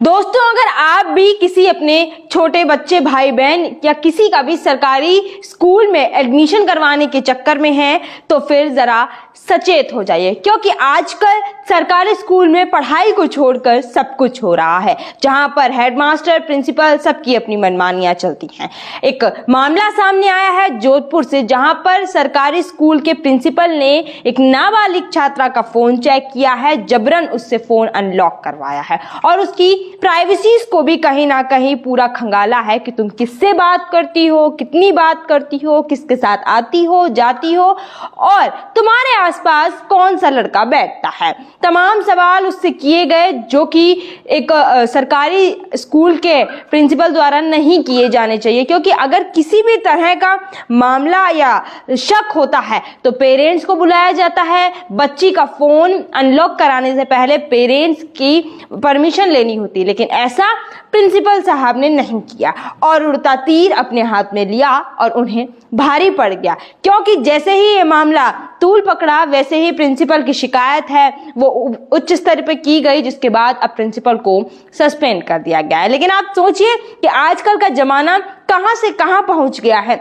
दोस्तों, अगर आप भी किसी अपने छोटे बच्चे, भाई बहन या किसी का भी सरकारी स्कूल में एडमिशन करवाने के चक्कर में हैं, तो फिर जरा सचेत हो जाइए, क्योंकि आजकल सरकारी स्कूल में पढ़ाई को छोड़कर सब कुछ हो रहा है, जहां पर हेडमास्टर, प्रिंसिपल सबकी अपनी मनमानियां चलती हैं। एक मामला सामने आया है जोधपुर से, जहां पर सरकारी स्कूल के प्रिंसिपल ने एक नाबालिग छात्रा का फोन चेक किया है, जबरन उससे फोन अनलॉक करवाया है और उसकी प्राइवेसी को भी कहीं ना कहीं पूरा खंगाला है कि तुम किससे बात करती हो, कितनी बात करती हो, किसके साथ आती हो, जाती हो और तुम्हारे आसपास कौन सा लड़का बैठता है। तमाम सवाल उससे किए गए जो कि एक सरकारी स्कूल के प्रिंसिपल द्वारा नहीं किए जाने चाहिए, क्योंकि अगर किसी भी तरह का मामला या शक होता है तो पेरेंट्स को बुलाया जाता है। बच्ची का फोन अनलॉक कराने से पहले पेरेंट्स की परमिशन लेनी होती है, लेकिन ऐसा प्रिंसिपल साहब ने नहीं किया और उड़ता तीर अपने हाथ में लिया और उन्हें भारी पड़ गया, क्योंकि जैसे ही ये मामला तूल पकड़ा वैसे ही प्रिंसिपल की शिकायत है वो उच्च स्तर पर की गई, जिसके बाद अब प्रिंसिपल को सस्पेंड कर दिया गया है। लेकिन आप सोचिए कि आजकल का जमाना कहां से कहां पहुंच गया है,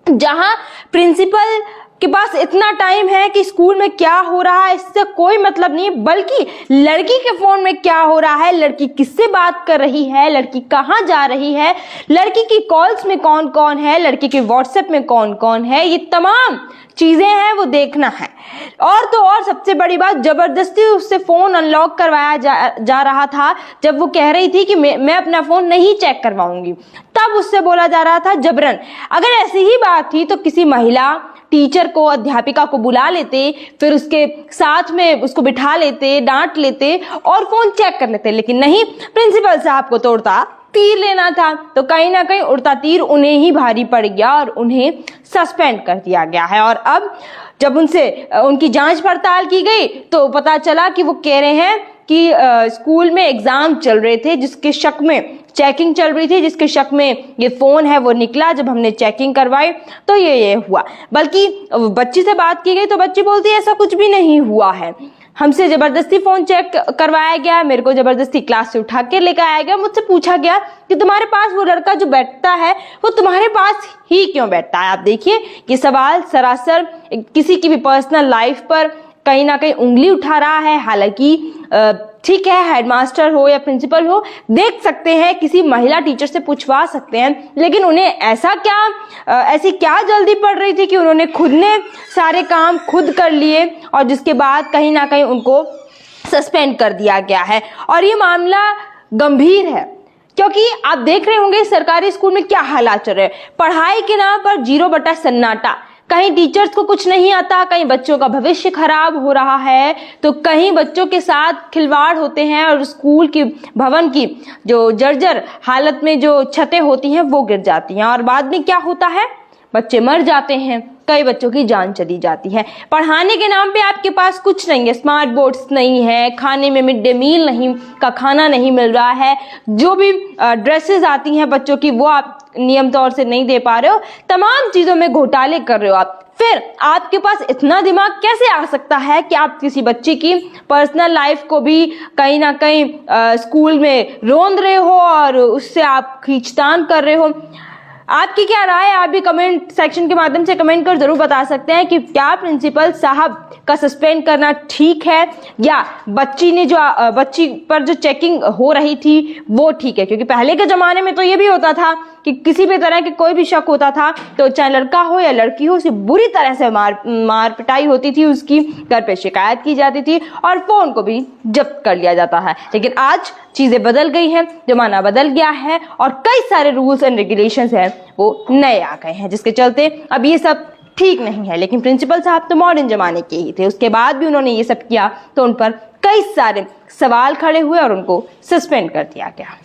जहां प्रिंसिपल के पास इतना टाइम है कि स्कूल में क्या हो रहा है इससे कोई मतलब नहीं, बल्कि लड़की के फोन में क्या हो रहा है, लड़की किससे बात कर रही है, लड़की कहाँ जा रही है, लड़की की कॉल्स में कौन कौन है, लड़की के व्हाट्सएप में कौन कौन है, ये तमाम चीजें हैं वो देखना है। और तो और सबसे बड़ी बात, जबरदस्ती उससे फोन अनलॉक करवाया जा रहा था। जब वो कह रही थी कि मैं अपना फोन नहीं चेक करवाऊंगी, तब उससे बोला जा रहा था जबरन। अगर ऐसी ही बात थी तो किसी महिला टीचर को, अध्यापिका को बुला लेते, फिर उसके साथ में उसको बिठा लेते, डांट लेते और फोन चेक कर लेते, लेकिन नहीं, प्रिंसिपल साहब को तो उड़ता तीर लेना था। तो कहीं ना कहीं उड़ता तीर उन्हें ही भारी पड़ गया और उन्हें सस्पेंड कर दिया गया है। और अब जब उनकी जांच पड़ताल की गई तो पता चला कि वो कह रहे हैं कि स्कूल में एग्जाम चल रहे थे, जिसके शक में चेकिंग चल रही थी, जिसके शक में ये फोन है वो निकला। जब हमने चेकिंग करवाई तो ये हुआ। बल्कि बच्ची से बात की गई तो बच्ची बोलती है ऐसा कुछ भी नहीं हुआ है, हमसे जबरदस्ती फोन चेक करवाया गया, मेरे को जबरदस्ती क्लास से उठा के लेकर आया गया। मुझसे पूछा गया कि तुम्हारे पास वो लड़का जो बैठता है वो तुम्हारे पास ही क्यों बैठता है। आप देखिए ये सवाल सरासर किसी की भी पर्सनल लाइफ पर कहीं ना कहीं उंगली उठा रहा है। हालांकि ठीक है, हेडमास्टर हो या प्रिंसिपल हो, देख सकते हैं, किसी महिला टीचर से पूछवा सकते हैं, लेकिन उन्हें ऐसी क्या जल्दी पड़ रही थी कि उन्होंने खुद ने सारे काम खुद कर लिए और जिसके बाद कहीं ना कहीं उनको सस्पेंड कर दिया गया है। और ये मामला गंभीर है, क्योंकि आप देख रहे होंगे सरकारी स्कूल में क्या हालात चल रहे हैं। पढ़ाई के नाम पर 0 सन्नाटा, कहीं टीचर्स को कुछ नहीं आता, कहीं बच्चों का भविष्य खराब हो रहा है, तो कहीं बच्चों के साथ खिलवाड़ होते हैं और स्कूल की भवन की जो जर्जर हालत में जो छतें होती हैं वो गिर जाती हैं और बाद में क्या होता है, बच्चे मर जाते हैं, कई बच्चों की जान चली जाती है। पढ़ाने के नाम पे आपके पास कुछ नहीं है, स्मार्ट बोर्ड्स नहीं है, खाने में मिड डे मील नहीं का खाना नहीं मिल रहा है, जो भी ड्रेसेस आती हैं बच्चों की वो आप नियम तौर से नहीं दे पा रहे हो, तमाम चीजों में घोटाले कर रहे हो आप। फिर आपके पास इतना दिमाग कैसे आ सकता है कि आप किसी बच्चे की पर्सनल लाइफ को भी कहीं ना कहीं स्कूल में रोंद रहे हो और उससे आप खींचतान कर रहे हो। आपकी क्या राय है, आप भी कमेंट सेक्शन के माध्यम से कमेंट कर जरूर बता सकते हैं कि क्या प्रिंसिपल साहब का सस्पेंड करना ठीक है या बच्ची पर जो चेकिंग हो रही थी वो ठीक है। क्योंकि पहले के जमाने में तो ये भी होता था कि किसी भी तरह के कोई भी शक होता था तो चाहे लड़का हो या लड़की हो, उसे बुरी तरह से मार पिटाई होती थी, उसकी घर पे शिकायत की जाती थी और फोन को भी जब्त कर लिया जाता है। लेकिन आज चीजें बदल गई हैं, जमाना बदल गया है और कई सारे रूल्स एंड रेगुलेशंस हैं वो नए आ गए हैं, जिसके चलते अब ये सब ठीक नहीं है। लेकिन प्रिंसिपल साहब तो मॉडर्न जमाने के ही थे, उसके बाद भी उन्होंने ये सब किया तो उन पर कई सारे सवाल खड़े हुए और उनको सस्पेंड कर दिया गया।